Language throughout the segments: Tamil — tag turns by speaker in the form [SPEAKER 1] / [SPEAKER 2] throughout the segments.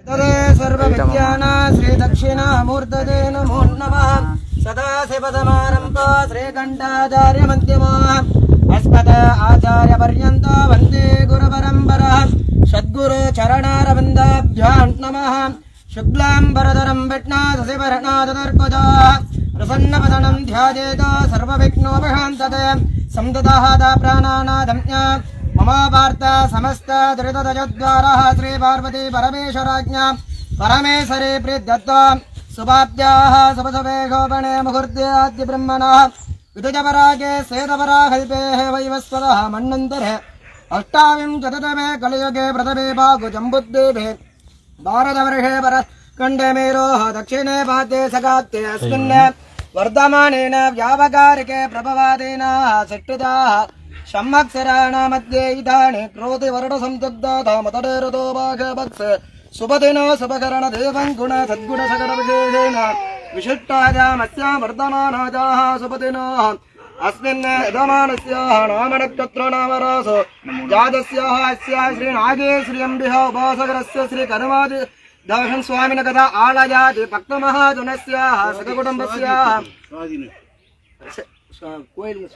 [SPEAKER 1] तदे सर्वविद्याना श्री दक्षिणामूर्तये नमो नमः सदाशिवसमारम्भो श्रीकण्ठाचार्य मध्यमः अस्मत् आचार्यपर्यन्तो वन्दे गुरुपरम्परः सद्गुरु चरणारविन्दाभ्यां नमः शुक्लाम्बरधरं विष्णुशशिवर्णचतुर्भुजः प्रसन्नवदनं ध्यायेत् सर्वविघ्नोपशान्तये संततः प्राणानादम्य मम वार्ता समस्त दुरितदयद्वारः श्री पार्वती परमेश्वराज्ञा परमेश्वरी प्रीत्यर्थं शुभाब्द्याः शुभशुभे शोभने मुहूर्ते आद्य ब्रह्मणः विदुजपरागे श्वेतपराकल्पेः वैवस्वतः मन्वन्तरे अष्टाविंशतितमे कलियुगे प्रथमे बाहुजम्बुद्वीपे भारतवर्षे परखण्डे मेरोः दक्षिणे पादे सगात्ते अस्मिन् वर्धमानेन व्यावकारिके प्रभवादेन सृष्टिताः सम्मत्सराणामध्ये इदानीं क्रोधिवर्णसंयुक्ताः ऋतो भागवत्स सुभदिनो शुभकरणदेवं गुण सद्गुणसकलविशेषेण विशिष्टायामस्यां वर्धमानायाः सुभदिनोः अस्मिन् यजमानस्याः नामनक्षत्र नामरासो जातस्याः अस्याः श्रीनागे श्रियम्बिः उपासकरस्य श्रीकर्मादि दर्शन स्वामिन कथा आलयाति भक्तमहाजनस्याः सककुटुम्बस्याः கோயில்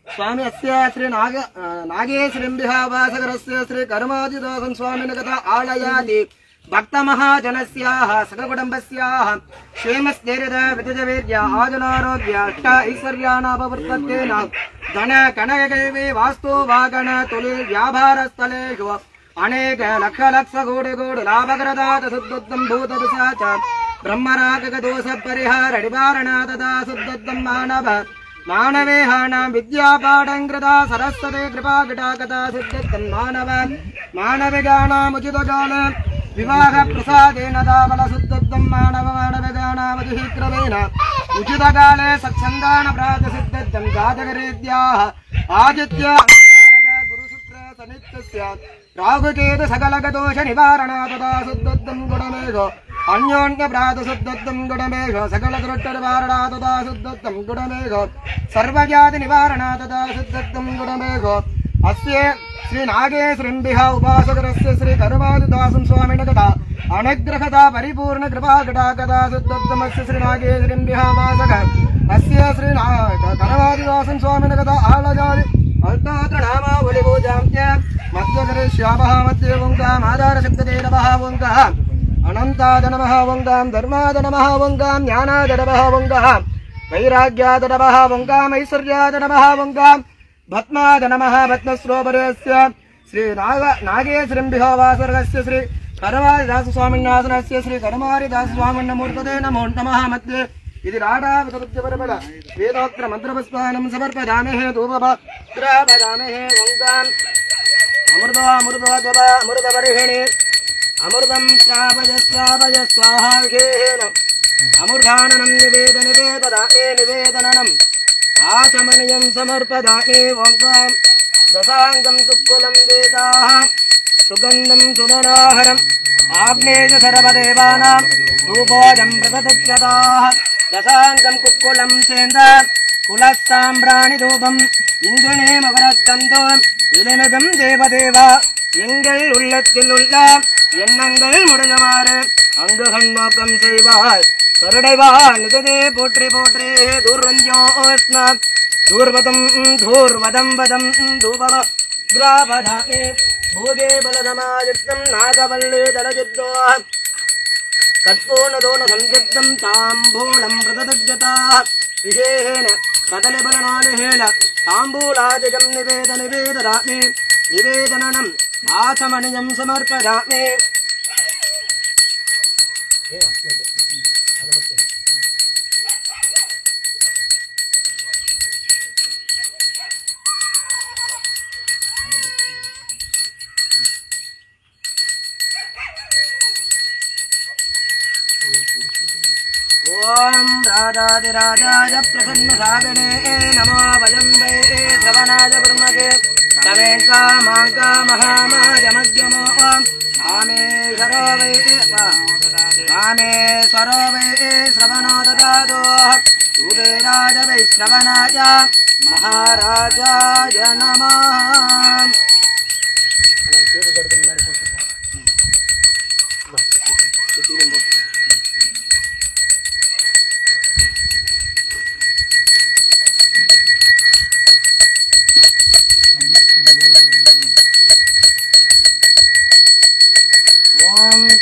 [SPEAKER 1] स्वामी अस्य श्री नागेश्वरिम्बिः वासकरस्य श्री कर्मादिदासन स्वामिन कथा आलयाति भक्तमहाजनस्याः सककुटुम्बस्याः क्षेमस्थैर्यद विद्युजवीर्य आजुनारोग्य अष्ट ऐश्वर्याणापवर्तत्तेन धन कनकैवे वास्तु वागण तुलि व्यापारस्थलेषु अनेक लक्ष लक्ष कोटि कोटि लाभकरदात शुद्धोत्तम भूतदशाच ब्रह्मरागदोष परिहार निवारण तथा शुद्धोत्तम मानव मानवेहानां विद्यापाठं कृता सरस्वती कृपा कटा शुद्धोत्तम मानव मानविगानाम् उचितकाल विवाह प्रसादेन दाबल शुद्धोत्तम मानव मानविगानामधिक्रमेण उचितकाले सत्सन्तान प्राप्त शुद्धोत्तम जातकरीत्याः आदित्य गुरुशुक्र सनित्यस्य राहुकेतु सकलगदोष निवारण तथा शुद्धोत्तम गुणमेघ अन्योन्य प्रात शुद्धोत्तम गुणमेघ सकल दृष्ट निवारण तथा शुद्धोत्तम गुणमेघ सर्वजाति निवारण तथा शुद्धोत्तम गुणमेघ अस्य श्री नागेश्वरिम्बिः उपासकरस्य श्री कर्मादिदासन स्वामिन कथा अनुग्रहता परिपूर्ण कृपा कटा कथा शुद्धोत्तमस्य श्री नागेश्वरिम्बिः वासक अस्य श्री कर्मादिदासन स्वामिन कथा आलयाति अल्तात्र नामावलि पूजांत्य मध्यकरे श्यामः मध्ये ओंकाम् आधार शब्दते नमः ओंकाम् अनन्ताद नमः ओंकाम् धर्माद नमः ओंकाम् ज्ञानाद नमः ओंकाम् वैराग्याद नमः ओंकाम् ऐश्वर्याद नमः ओंकाम् भस्माद नमः भस्मस्रोपरस्य श्री नागेश्वरिम्बिः वासकस्य श्री कर्मादिदासस्वामिन्नासनस्य श्री कर्मादिदासस्वामिन्नमूर्तये नमो नमः मध्ये इति राडावतरुद्यपरपद वेदोक्त्र मन्त्रपुष्पाणं समर्पयामहे धूपपत्रापयामहे ओंकाम् अमृतवर्षिणे अमृतं श्रावय श्रावय स्वाहाघेन अमृताननं निवेदनम् आचमनीयं समर्पयामि ओंकाम् दशाङ्गं कुक्कुलं वेदाः सुगन्धं सुमनोहरम् आग्नेय सर्वदेवानां रूपोजं प्रदक्षताः दशाङ्गं कुक्कुलं सेन्द कुलस्ताम्राणि धूपम् इन्द्रिणे मकरद्गन्धो இலனகம் தேவதேவா எங்கள் உள்ளத்தில் உள்ள எண்ணங்கள் முடியுமாறு அங்கு கண்ணோக்கம் செய்வாய் கருடைவாள் நிதே போற்றி போற்றி தூர்வஞ்சோஷ்ண தூர்வதம் தூர்வதம் வதம் தூபவ கிராபதாகே பூகே பலதமாயுக்தம் நாகவல்லி தலஜித்தோ கற்பூர்ணதோன சஞ்சுக்தம் தாம்பூலம் பிரததஜதா விசேஷேன कदलिबलनालिहेन ताम्बूलादिकं निवेदयामि निवेदनम् आचमनीयं समर्पयामि ओम राजाधिराजाय प्रसन्नसागरे नमो वयं वै श्रवणाय ब्रह्मके तमेका मांका महामाजमद्यमो आमे सरो वै श्रवणो ददातु कुबेराज वै श्रवणाय महाराजाय नमः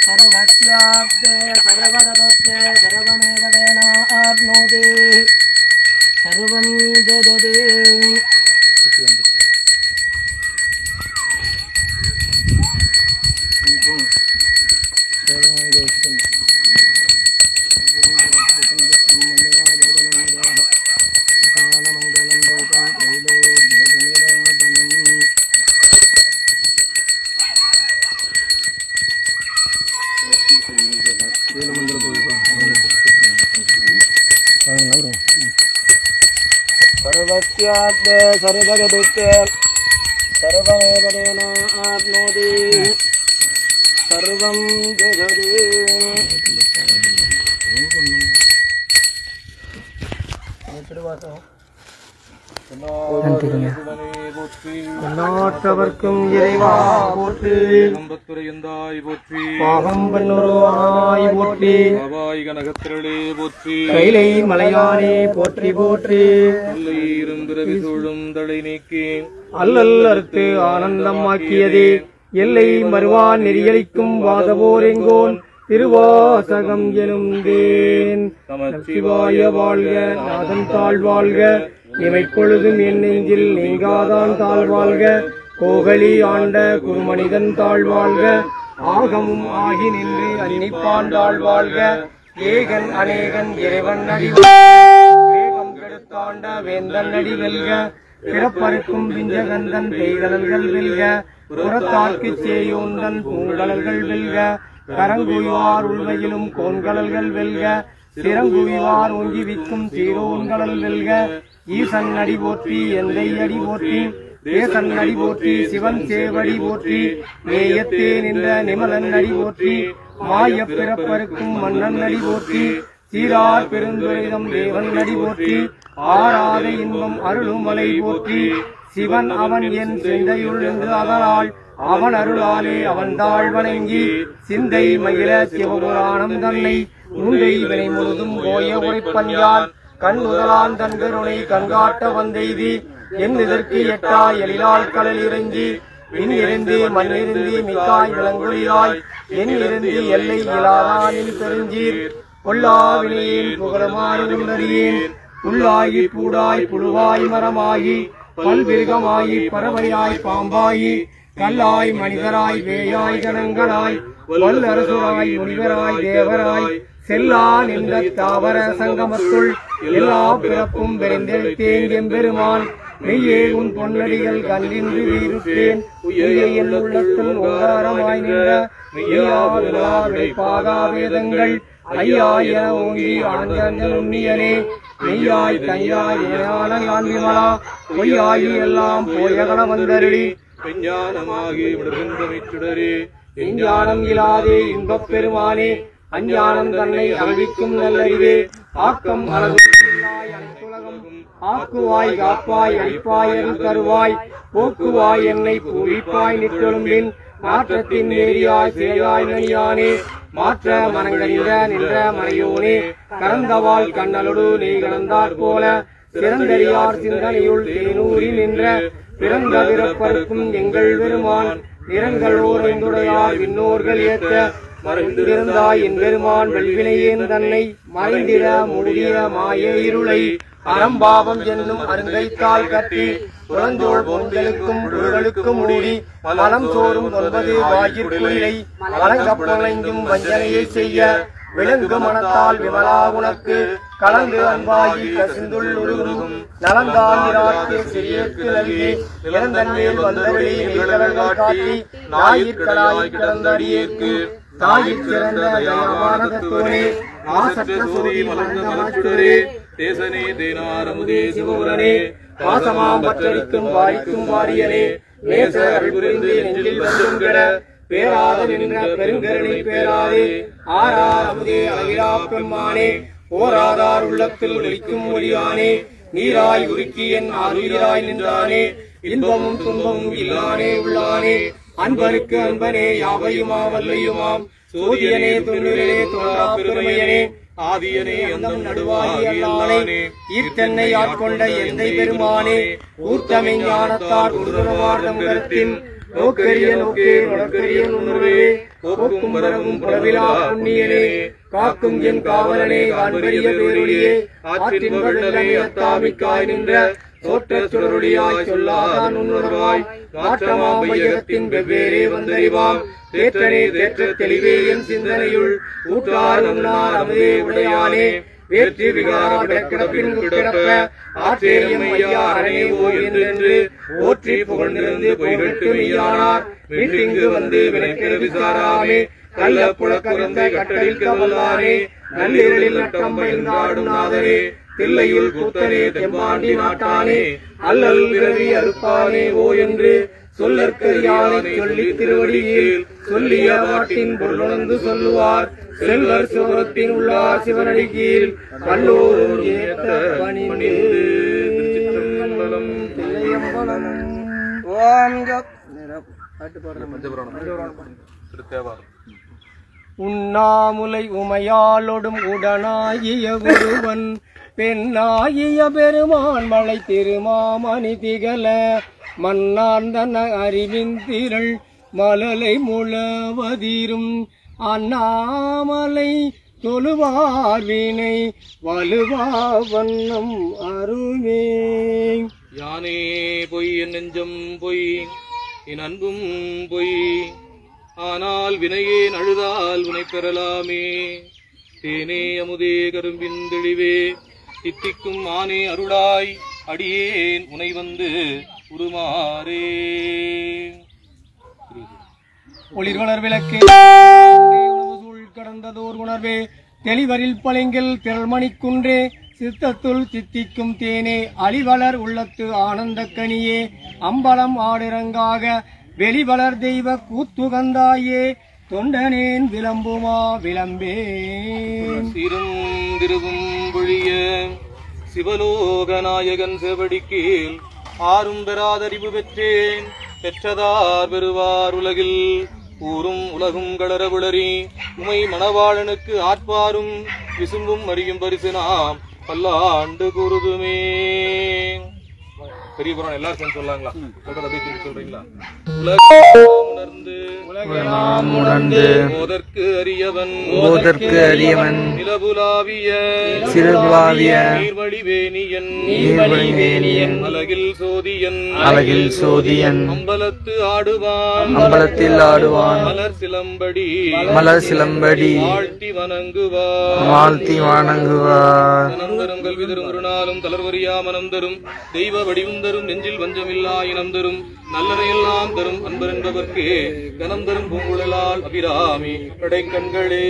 [SPEAKER 1] सर्वस्याब्दे सर्वदत्ते सर्वमेव तेनाप्नोति सर्वं जगति सर्वस्याद्य सर्वगदुक्ते सर्वमेव तेनाप्नोति सर्वं जगति நாட்டவர்க்கும் இறைவா போற்றி
[SPEAKER 2] நம்பத்துரையந்தாய் போற்றி
[SPEAKER 1] பாகம் பன்னுருவாய் போற்றி
[SPEAKER 2] பாவாய் கனகத்திரளே போற்றி
[SPEAKER 1] கைலை மலையானே போற்றி போற்றி
[SPEAKER 2] அல்லை இரும்பிறவி சூழும் தலை நீக்கி
[SPEAKER 1] அல்லல் அறுத்து ஆனந்தமாக்கியதே எல்லை மறுவான் நெறியளிக்கும் வாதவோர் எங்கோன் திருவாசகம் எனும் தேன் சிவாய வாழ்க நாதன் தாழ்வாழ்க இமைப்பொழுதும் என் நெஞ்சில் நீங்காதான் தாழ்வாழ்க கோகலி ஆண்ட குருமனிதன் தாழ்வாழ்க ஆகமும் ஆகி நின்று அன்னிப்பான் தாழ்வாழ்க ஏகன் அநேகன் இறைவன் அடி வேகம் கெடுத்தாண்ட வேந்தன் அடி வெல்க பிறப்பறுக்கும் விஞ்சகந்தன் பெய்தலல்கள் வெல்க புறத்தார்க்கு சேயோந்தன் பூங்கலல்கள் வெல்க கரங்குய்வார் உள்வையிலும் கோன்கலல்கள் வெல்க சிறங்குய்வார் ஒங்கி விக்கும் சீரோன்கலல் வெல்க ஈசன் அடி போற்றி எந்தை அடி போற்றி தேசன் அடி போற்றி சிவன் சேவடி போற்றி நேயத்தே நின்ற நிமலன் அடி போற்றி மாய பிறப்பறுக்கும் மன்னன் அடி போற்றி சீரார் பெருந்துரைதம் தேவன் அடி போற்றி ஆராத இன்பம் அருளும் மலை போற்றி சிவன் அவன் என் சிந்தையுள் என்று அதனால் அவன் அருளாலே அவன் தாழ் வணங்கி சிந்தை மகிழ சிவபுராணம் தன்னை உண்டை வினை முழுதும் போய உரைப்பஞ்சால் கண் முதலான் தன் கருணை கண்காட்ட வந்தெய்தி என் இதற்கு எட்டா எழிலால் கடல் இறங்கி மின் இருந்து மண்ணிருந்து மிக்காய் விளங்குளியாய் என் இருந்து எல்லை இலாதானில் பெருஞ்சீர் பொல்லாவினேன் புகழமாறு உண்டறியேன் புல்லாகி பூடாய் புழுவாய் மரமாகி பல்விருகமாயி பறவையாய் பாம்பாயி கல்லாய் மனிதராய் வேயாய் கணங்களாய் வல்லரசுராய் முனிவராய் தேவராய் செல்லா நின்ற தாவர சங்கமத்துள் எல்லா பிறப்பும் விரைந்தெழுத்தேன் எம்பெருமான் மெய்யே உன் பொன்னடிகள் கண்டின்று வீருத்தேன் உயிரை என் உள்ளத்தில் ஓங்காரமாய் நின்ற மெய்யாவிழா வேதங்கள் ஐயா என ஓங்கி ஆஞ்சல் உண்ணியனே மெய்யாய் கையாய் ஏனான யான் விமலா பொய்யாயி எல்லாம் போயகன வந்தருளி
[SPEAKER 2] விஞ்ஞானமாகி விடுகின்றமைச்சுடரே
[SPEAKER 1] விஞ்ஞானம் இல்லாதே இன்பப் பெருமானே அஞ்ஞானம் தன்னை அறிவிக்கும் நல்லறிவே ஆக்கம் அளவில்லாய் அனைத்துலகம் ஆக்குவாய் காப்பாய் அழிப்பாய் அருள் தருவாய் போக்குவாய் என்னை பூரிப்பாய் நிற்றொழும்பின் மாற்றத்தின் நேரியாய் சேயாய் நனியானே மாற்ற மனங்கறிந்த நின்ற மறையோனே கறந்தவாள் கண்ணலோடு நீ கலந்தாற் போல சிறந்தறியார் சிந்தனையுள் தேனூரி நின்ற பிறந்த பிறப்பருக்கும் எங்கள் பெருமான் நிறங்களோர் ஐந்துடையார் விண்ணோர்கள் ஏற்ற மறைந்திருந்தாய் என் பெருமான் வெள்வினையேன் தன்னை மறைந்திட மூடிய மாய இருளை அறம்பாவம் என்னும் அருங்கைத்தால் கட்டி புலஞ்சோள் பொஞ்சலுக்கும் புழுகளுக்கும் மூடி மலம் சோறும் 9 வாயிற்குயிலை வழங்கப்பளைஞ்சும் வஞ்சனையை செய்ய விலங்கு மனத்தால் விமலா உனக்கு கலந்து அன்பாகி கசிந்துள் உருகும் நலந்தாந்திராக்கு சிறியற்கு நல்கி இறந்தன் மேல் வந்தவழி நீக்கலர்கள் காட்டி நாயிற்களாய் கிடந்த அடியேற்கு தாயிற் சிறந்த தயாவானதத்தோனே ஆசற்ற சோதி மலர்ந்த மனச்சுடரே
[SPEAKER 2] தேசனே தேனாரமுதே
[SPEAKER 1] சிவபுரனே பாசமாம் பற்றடிக்கும் வாரிக்கும் வாரியனே நேச அருள் புரிந்து நெஞ்சில் வந்தும் கெட பேராத நின்ற பெருங்கருணை பேராதே ஆறார் அமுதே அகிலா பெம்மானே ஓராதார் உள்ளத்தில் ஒலிக்கும் ஒளியானே நீராய் உருக்கி என் ஆறுயிராய் நின்றானே இன்பமும் துன்பமும் இல்லானே உள்ளானே அன்பருக்கு அன்பனே யாவையுமா வல்லையுமாம் சோதியனே துண்ணிலே தோன்றா பெருமையனே ஆதியனே அந்தம் நடுவாகி அல்லானே ஈர்த்தன்னை ஆட்கொண்ட எந்தை பெருமானே ஊர்த்தமை ஞானத்தார் உருதனவார்தம் கருத்தின் நோக்கரிய நோக்கே நொடக்கரிய நுண்ணுருவே போக்கும் வரவும் புறவிலா புண்ணியனே காக்கும் என் காவலனே காண்பரிய பேரொழியே ஆற்றின் வள்ளலே அத்தாமிக்காய் நின்ற தோற்றச் சுடரொளியாய் சொல்லாதான் உன்னுணர்வாய் மாற்றமாம் வையகத்தின் வெவ்வேறே வந்தறிவாம் தேற்றனே தேற்றத் தெளிவே என் சிந்தனையுள் ஊற்றார் உன்னார் அமுதே உடையானே வேற்றி விகார விடக்கிடப்பின் கிடப்ப ஆற்றேயம் ஐயா அரணே ஓ என்று போற்றி புகழ்ந்திருந்து பொய்கட்டு மெய்யானார் வீட்டிங்கு வந்து வினைக்கிற விசாராமே கள்ள புழக்கருந்தை கட்டளில் கவல்லானே நள்ளிரலில் நட்டம் பயிர்ந்தாடும் நாதரே தில்லையில் கூத்தனே தெம்பாண்டி நாட்டானே அல்லல் விரவி அறுப்பானே ஓ என்று சொல்லற்கரியானை சொல்லி திருவடியில் சொல்லிய பாட்டின் பொருளுணர்ந்து சொல்லுவார் செல்வர் சிவத்தின் உள்ளார் சிவனடி கீழ் கல்லூரும் ஏத்த பணிந்து உண்ணாமுலை உமையாளொடும் உடனாகிய குருவன் பெண்ணாகிய பெருமான் மலை திருமாமணி திகழ மன்னார்ந்தன அறிவின் திரள் மலலை முழவதிரும் அண்ணாமலை தொழுவார் வினை வலுவா வண்ணம் அருமே.
[SPEAKER 2] யானே பொய் என் நெஞ்சம் பொய் என் அன்பும் பொய் ஆனால் வினையே அழுதால் உனை பெறலாமே. தேனே அமுதே கரும்பின் தெளிவே தித்திக்கும் ஆனே அருளாய் அடியேன் உனை வந்து உருமாறே.
[SPEAKER 1] ஒளிர்வளர் விளக்கே சூழ் கடந்ததோர் உணர்வே தெளிவரில் பளிங்கில் திரள்மணிக்குன்றே சித்தத்துள் சித்திக்கும் தேனே அழிவளர் உள்ளத்து ஆனந்த கனியே அம்பலம் ஆடிரங்காக வெளிவளர் தெய்வ கூத்துகந்தாயே தொண்டனேன் விளம்புமா விளம்பே.
[SPEAKER 2] சிறும் திருவும் பொழிய சிவலோகநாயகன் செவடிக்கீழ் ஆறும் பெறாதறிவு பெற்றேன் பெற்றதார் பெறுவார் உலகில் ஊரும் உலகும் களர விளறி உமை மணவாளனுக்கு ஆட்பாரும் விசும்பும் அறியும் பரிசு நாம் பல்லாண்டு கூறுதுமே. பெரிய புராணம் எல்லாரும் சேர்ந்து சொல்லாங்களா? சொல்றது அப்படியே திருப்பி சொல்றீங்களா? உலகெல்லாம் உணர்ந்து ஓதற்கு அறியவன் நிலவுலாவிய நீர்வழிவேணியன் அலகில் சோதியன் அம்பலத்தில் ஆடுவான் மலர் சிலம்படி வாழ்த்தி வணங்குவார் மனம் கல்வி தரும் ஒரு நாளும் தளர்வறியா மனம் தரும் தெய்வ வடிவும் தரும் நெஞ்சில் வஞ்சமில்லா இனம் தரும் நல்லறையெல்லாம் தரும் அன்பர் என்பவர்க்கு கனம் தரும் பூங்குழலால் அபிராமி படைக்கண்களே.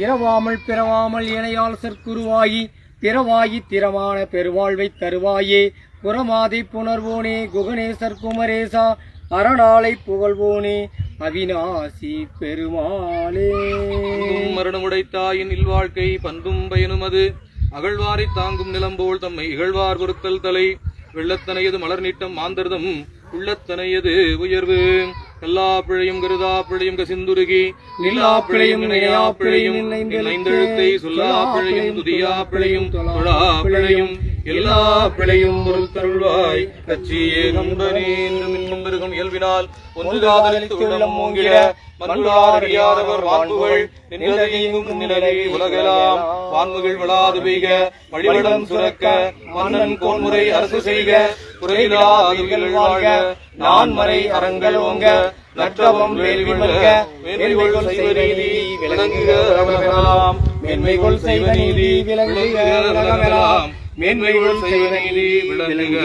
[SPEAKER 1] இரவாமல் பிறவாமல் இணையால் சற்குருவாயி திறவாயி திறமான பெருவாழ்வை தருவாயே புறமாதை புணர்வோனே குகணேசர் குமரேசா அரணாளை புகழ்வோனே அவிநாசி பெருமாளே.
[SPEAKER 2] மரணமுடைத்தாயின் இல்வாழ்க்கை பண்பும் பயனும் அது அகழ்வாரை தாங்கும் நிலம்போல் தம்மை இகழ்வார் பொருத்தல் தலை வெள்ளத்தனையது மலர் நீட்டம் மாந்தர்தம் உள்ளத்தனையது உயர்வு எல்லா பிழையும் கருதா பிழையும் கசிந்துருகி நிலா பிழையும் நினையா பிழையும் ஐந்தெழுத்தை சொல்லா பிழையும் துதியா பிழையும் தொழா பிழையும் எல்லா பிழையும் பொருள்தருள்வாய் கட்சியே நம்பனே என்றும் பெருகும் இயல்பினால் ஒன்று காதலித்து உள்ளம் மூங்கிட மன்றாரடியாதவர் வான்புகள் நின்றதையும் நிலை உலகெல்லாம் வான்முகள் வளாது பெய்க வழிவடம் சுரக்க மன்னன் கோன்முறை அரசு செய்க குறையிலாதுகள் வாழ்க நான் மறை அறங்கள் ஓங்க நற்றவம் வேள்வி மல்க மேன்மைகொள் செய்வ நீதி விளங்குக உலகமெல்லாம் மேன்மைகொள் செய்வ நீதி விளங்குக உலகமெல்லாம் மேன்மைகள் செய்வ நீதி விளங்குக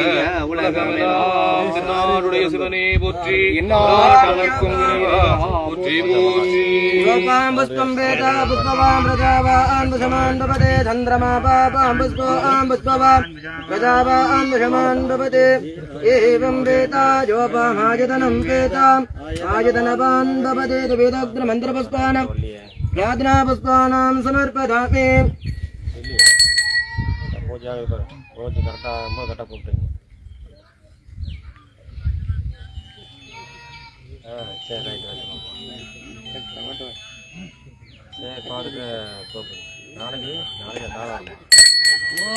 [SPEAKER 2] உலகமெல்லாம். திருநாடுடைய சிவனே போற்றி இந்நாட்டவர்க்கும் போற்றி போற்றி.
[SPEAKER 3] புஷ்பம் வேதா புஷ்பவான் பிரஜாவான் புஷமான் பவதே சந்திரமா பாபாம் புஷ்பவான் புஷ்பவான் பிரஜாவான் புஷமான் பவதே ஏவம் வேதா யோபாமாயதனம் வேதாம் ஆயதனவான் பவதே வேதோக்த மந்திர புஷ்பானம் யாத்னா புஷ்பானாம் சமர்ப்பதாமி.
[SPEAKER 4] பூஜை கரெக்டாக ரொம்ப கரெக்டாக போட்டுருங்க.
[SPEAKER 3] சரி ரைட் வச்சுக்கோங்க. சரி பாருங்க நாளைக்கு நாளாகும்.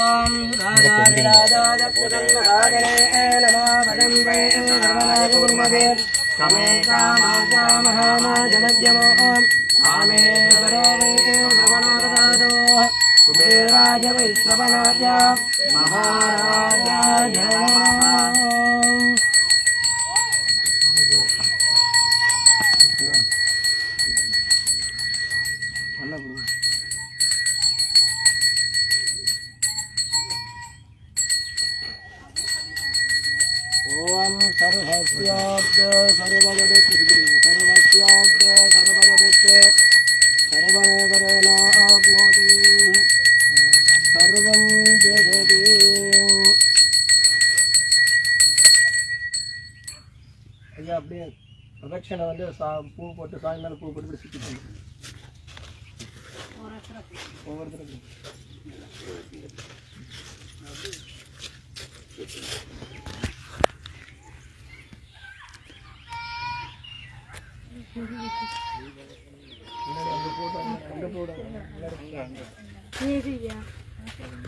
[SPEAKER 3] ஓம் ராஜாதிராஜாய புதன்மகாகணே நமோ வதம்பே சர்வநாகுர்மதே சமே காமாஜாமஹாமாஜமத்யமோ காமே சரோவே சர்வநாததாதோ குபேராஜ வைஸ்ரவநாய மகாராஜாய நமः. ओम सर्वस्याब्द सर्वगदित सर्वस्याब्द सर्वगदित सर्वमेवनाप्नोति सर्वं जगति. ஐயா அப்படியே பிரதட்சணை வந்து பூ போட்டு சாமி மேலே பூ போட்டு சுற்றி ஒவ்வொருத்தருக்கும்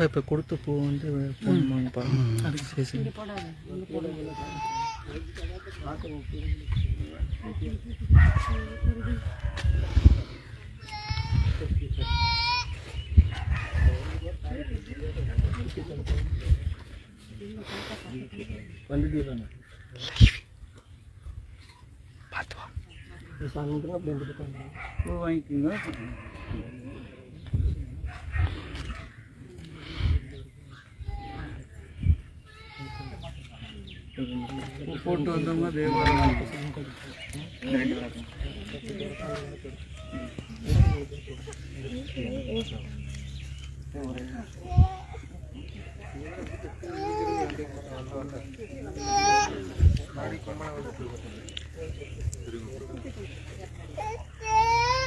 [SPEAKER 4] இப்போ கொடுத்த பூ வந்து போடணுமாங்கப்பா. சரி சரி
[SPEAKER 1] வந்துட்டு
[SPEAKER 4] பார்த்து வா.
[SPEAKER 1] சாயந்தரம் அப்படி வந்துட்டு
[SPEAKER 4] பூ வாங்கிக்கோங்க. போட்டு வந்தவங்க தேவாரம்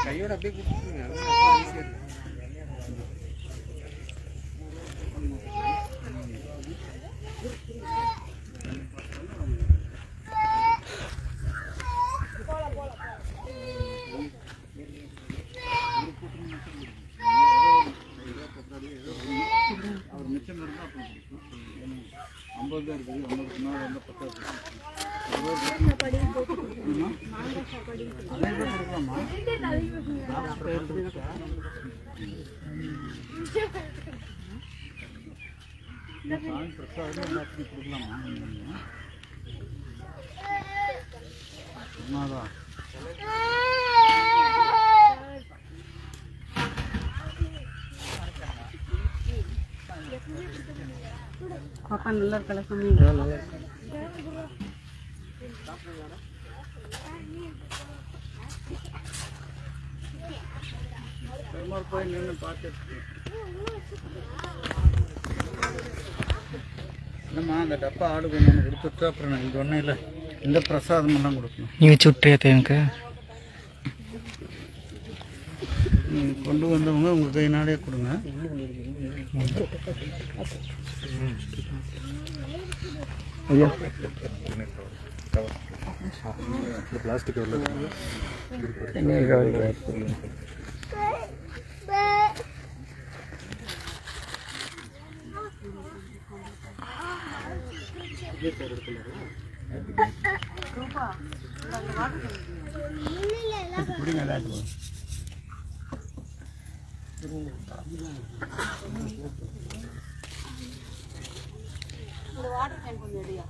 [SPEAKER 3] கையோட அப்படியே கொடுத்துருங்க.
[SPEAKER 4] அவர் மிச்சம் இருந்தால் அப்புறம் 50 தான் இருக்குது. 50 நாள் வந்து 10 சாமி பிரசாதம் எல்லாத்தையும் கொடுக்கலாமா? சொன்னாதான்
[SPEAKER 5] பாப்பா நல்லா இருக்கல சாமி.
[SPEAKER 4] பெருமாள் போய் நின்று பார்த்துட்டு இல்லைம்மா அந்த டப்பா ஆடு கொண்டு வந்து கொடுத்துட்டு அப்புறம் நான் இது ஒன்றும் இல்லை இந்த பிரசாதமெல்லாம் கொடுக்கணும்.
[SPEAKER 6] நீ வச்சு விட்டுறியா எனக்கு?
[SPEAKER 4] நீங்கள் கொண்டு வந்தவங்க உங்கள் கையினாலே கொடுங்க.
[SPEAKER 1] ஐயா
[SPEAKER 2] பிளாஸ்டிக்
[SPEAKER 5] இந்த வாட்டர் கேன் கொஞ்சம் எடுயா.